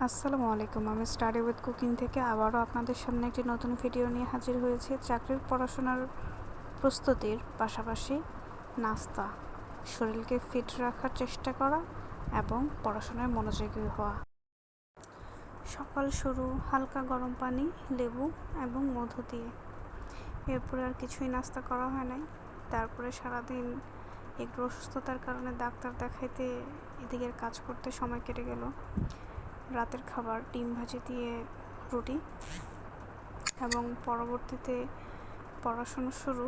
আসসালামু আলাইকুম। আমি স্টাডি উইথ কুকিং থেকে আবারও আপনাদের সামনে একটি নতুন ভিডিও নিয়ে হাজির হয়েছি। চাকরির পড়াশোনার প্রস্তুতির পাশাপাশি নাস্তা, শরীরকে ফিট রাখার চেষ্টা করা এবং পড়াশোনায় মনোযোগী হওয়া। সকাল শুরু হালকা গরম পানি, লেবু এবং মধু দিয়ে। এরপরে আর কিছুই নাস্তা করা হয় নাই। তারপরে সারাদিন একটু অসুস্থতার কারণে ডাক্তার দেখাইতে এদিকের কাজ করতে সময় কেটে গেল। রাতের খাবার ডিম ভাজি দিয়ে রুটি এবং পরবর্তীতে পড়াশোনা শুরু।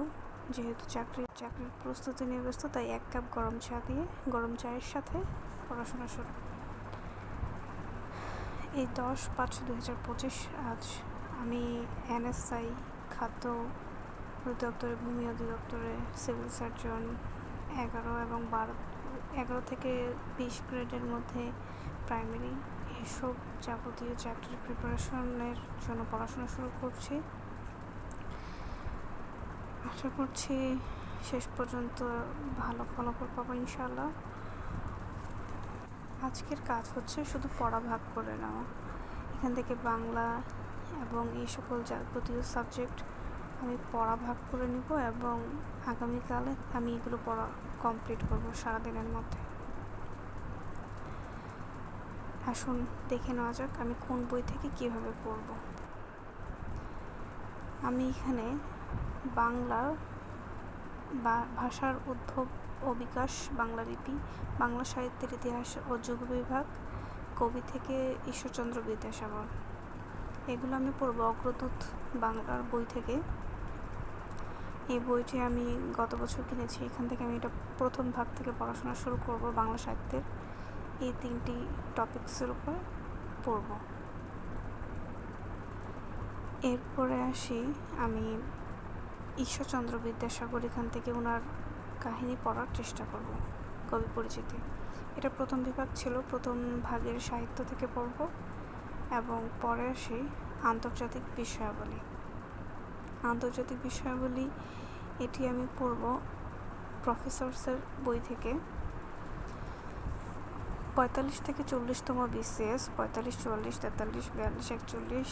যেহেতু চাকরির প্রস্তুতি নিয়ে ব্যস্ত, তাই 1 কাপ গরম চা দিয়ে গরম চায়ের সাথে পড়াশোনা শুরু। এই 10/5/2025 আজ আমি NSI খাদ্য অধিদপ্তরে, ভূমি অধিদপ্তরে, সিভিল সার্জন 11 এবং 11 থেকে 20 গ্রেডের মধ্যে প্রাইমারি এসব যাবতীয় চাকরির প্রিপারেশনের জন্য পড়াশোনা শুরু করছি। আশা করছি শেষ পর্যন্ত ভালো ফলাফল পাবো ইনশাআল্লাহ। আজকের কাজ হচ্ছে শুধু পড়া ভাগ করে নেওয়া। এখান থেকে বাংলা এবং এই সকল যাবতীয় সাবজেক্ট আমি পড়া ভাগ করে নিব এবং আগামীকালে আমি এগুলো পড়া কমপ্লিট করব সারাদিনের মধ্যে। আসুন দেখে নেওয়া যাক আমি কোন বই থেকে কিভাবে পড়ব। আমি এখানে বাংলার ভাষার উদ্ভব ও বিকাশ, বাংলা লিপি, বাংলা সাহিত্যের ইতিহাস ও যুগ বিভাগ, কবি থেকে ঈশ্বরচন্দ্র বিদ্যাসাগর, এগুলো আমি পড়ব অগ্রদূত বাংলার বই থেকে। এই বইটি আমি গত বছর কিনেছি। এখান থেকে আমি এটা প্রথম ভাগ থেকে পড়াশোনা শুরু করব। বাংলা সাহিত্যের এই 3টি টপিক্সের উপর পড়ব। এরপরে আসি আমি ঈশ্বরচন্দ্র বিদ্যাসাগর, এখান থেকে ওনার কাহিনী পড়ার চেষ্টা করব। কবি পরিচিতি, এটা প্রথম বিভাগ ছিল। প্রথম ভাগের সাহিত্য থেকে পড়ব এবং পরে আসি আন্তর্জাতিক বিষয়াবলী। আন্তর্জাতিক বিষয়াবলী এটি আমি পড়ব প্রফেসরসের বই থেকে। 45 থেকে 40তম BCS, 45, 44, 43, 42, 41,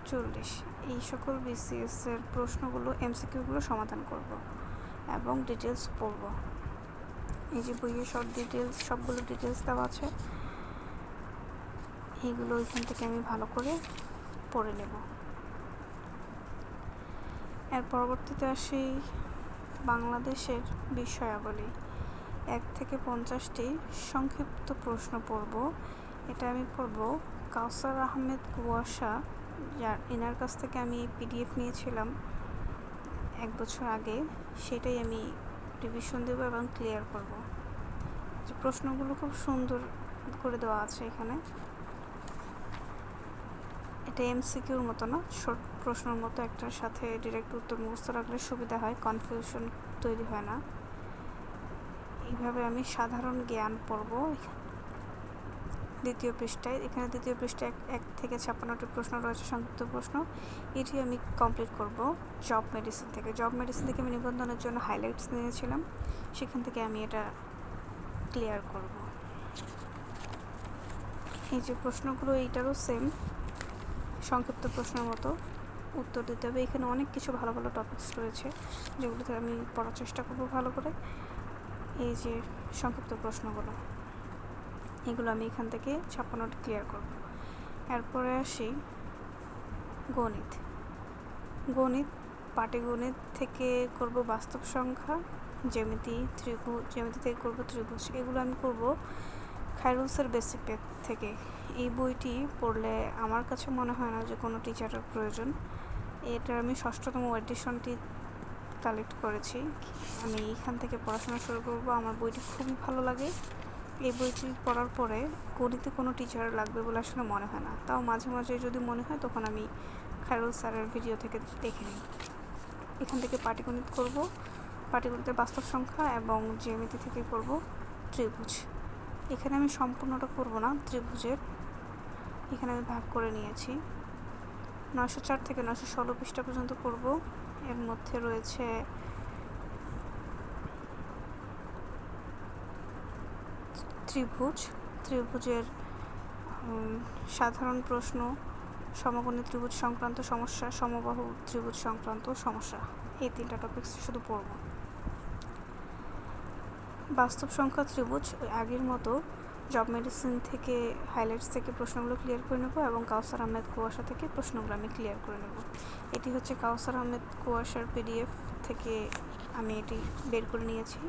40 এই সকল BCS-এর প্রশ্নগুলো, MCQ-গুলো সমাধান করব এবং ডিটেলস পড়ব। এই যে বইয়ে সবগুলো ডিটেলস দেওয়া আছে, এইগুলো এখান থেকে আমি ভালো করে পড়ে নেব। এর পরবর্তীতে আসি বাংলাদেশের বিষয়াবলী। 1 থেকে 50টি সংক্ষিপ্ত প্রশ্ন পড়ব। এটা আমি পড়ব কাউসার আহমেদ কুয়াশা, এনার কাছ থেকে আমি PDF নিয়েছিলাম 1 বছর আগে। সেটাই আমি রিভিশন দেব এবং ক্লিয়ার করব। যে প্রশ্নগুলো খুব সুন্দর করে দেওয়া আছে এখানে। এটা MCQর মতো না, শর্ট প্রশ্নের মতো, একটার সাথে ডিরেক্ট উত্তর মুখস্থ রাখলে সুবিধা হয়, কনফিউশন তৈরি হয় না। এইভাবে আমি সাধারণ জ্ঞান পড়ব। দ্বিতীয় পৃষ্ঠায়, এখানে দ্বিতীয় পৃষ্ঠায় 1 থেকে 56টি প্রশ্ন রয়েছে, সংক্ষিপ্ত প্রশ্ন। এটি আমি কমপ্লিট করব জব মেডিসিন থেকে। জব মেডিসিন থেকে আমি নিবন্ধনের জন্য হাইলাইটস নিয়েছিলাম, সেখান থেকে আমি এটা ক্লিয়ার করব। এই যে প্রশ্নগুলো, এইটারও সেম সংক্ষিপ্ত প্রশ্নের মতো উত্তর দিতে হবে। এখানে অনেক কিছু ভালো ভালো টপিকস রয়েছে, যেগুলোতে আমি পড়ার চেষ্টা করব ভালো করে। এই যে সংক্ষিপ্ত প্রশ্নগুলো, এগুলো আমি এখান থেকে 56টি ক্লিয়ার করব। এরপরে আসি গণিত। পাটিগণিত থেকে করব বাস্তব সংখ্যা, জ্যামিতি থেকে করব ত্রিভুজ। এগুলো আমি করব খায়রুলসের বেসিক থেকে। এই বইটি পড়লে আমার কাছে মনে হয় না যে কোনো টিচারের প্রয়োজন। এটা আমি 6ম এডিশনটি কালেক্ট করেছি। আমি এখান থেকে পড়াশোনা শুরু করব। আমার বইটি খুবই ভালো লাগে। এই বইটি পড়ার পরে গণিতে কোনো টিচার লাগবে বলে আসলে মনে হয় না। তাও মাঝে মাঝে যদি মনে হয় তখন আমি খায়রুল স্যারের ভিডিও থেকে দেখে নিই। এখান থেকে পাটিগণিত করব, পাটিগণিতের বাস্তব সংখ্যা এবং জ্যামিতি থেকে করব ত্রিভুজ। এখানে আমি সম্পূর্ণটা করব না, ত্রিভুজের এখানে আমি ভাগ করে নিয়েছি। 904 থেকে 916 পৃষ্ঠা পর্যন্ত করব। এর মধ্যে রয়েছে ত্রিভুজের সাধারণ প্রশ্ন, সমকোণী ত্রিভুজ সংক্রান্ত সমস্যা, সমবাহু ত্রিভুজ সংক্রান্ত সমস্যা, এই 3টা টপিকস শুধু পড়ব। বাস্তব সংখ্যা ত্রিভুজ আগের মতো জব মেডিসিন থেকে হাইলাইটস থেকে প্রশ্নগুলো ক্লিয়ার করে নেব এবং কাউসার আহমেদ কুয়াশা থেকে প্রশ্নগুলো আমি ক্লিয়ার করে নেব। এটি হচ্ছে কাউসার আহমেদ কুয়াশার পিডিএফ থেকে আমি এটি বের করে নিয়েছি।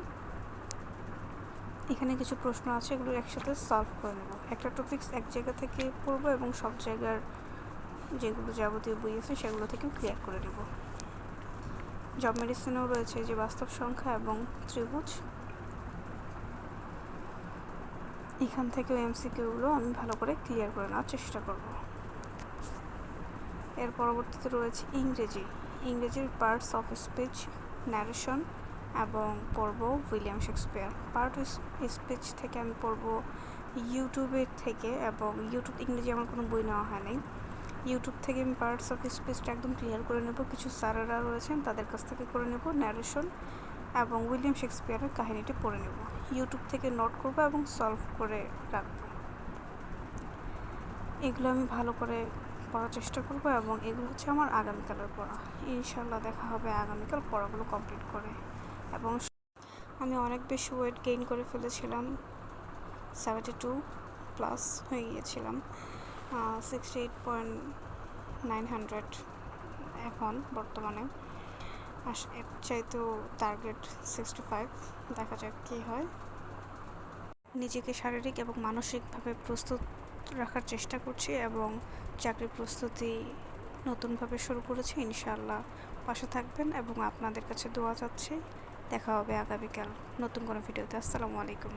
এখানে কিছু প্রশ্ন আছে, এগুলো একসাথে সলভ করে নেব। একটা টপিকস এক জায়গা থেকে পড়বো এবং সব জায়গার যেগুলো যাবতীয় বই আছে সেগুলো থেকেও ক্লিয়ার করে নেব। জব মেডিসিনেও রয়েছে যে বাস্তব সংখ্যা এবং ত্রিভুজ, এখান থেকেও এমসিকিউগুলো আমি ভালো করে ক্লিয়ার করে নেওয়ার চেষ্টা করব। এর পরবর্তীতে রয়েছে ইংরেজির পার্টস অফ স্পিচ, ন্যারেশন এবং পড়ব উইলিয়াম শেক্সপিয়ার। পার্ট স্পিচ থেকে আমি পড়ব ইউটিউবের থেকে, এবং ইউটিউব ইংরেজি আমার কোনো বই নেওয়া হয় নাই। ইউটিউব থেকে আমি পার্টস অফ স্পিচটা একদম ক্লিয়ার করে নেব, কিছু স্যারেরা রয়েছেন তাদের কাছ থেকে করে নেব ন্যারেশন, এবং উইলিয়াম শেক্সপিয়ারের কাহিনীটি পড়ে নেব। ইউটিউব থেকে নোট করব এবং সলভ করে রাখব। এগুলো আমি ভালো করে পড়ার চেষ্টা করব এবং এগুলো হচ্ছে আমার আগামীকালের পড়া। ইনশাল্লাহ দেখা হবে আগামীকাল পড়াগুলো কমপ্লিট করে। এবং আমি অনেক বেশি ওয়েট গেইন করে ফেলেছিলাম, 72+ হয়ে গিয়েছিলাম, 68.900 এখন বর্তমানে। এর চাইতেও টার্গেট 65, দেখা যাক কী হয়। নিজেকে শারীরিক এবং মানসিকভাবে প্রস্তুত রাখার চেষ্টা করছি এবং চাকরির প্রস্তুতি নতুনভাবে শুরু করেছি। ইনশাআল্লাহ পাশে থাকবেন এবং আপনাদের কাছে দোয়া চাচ্ছি। দেখা হবে আগামীকাল নতুন কোনো ভিডিওতে। আসসালামু আলাইকুম।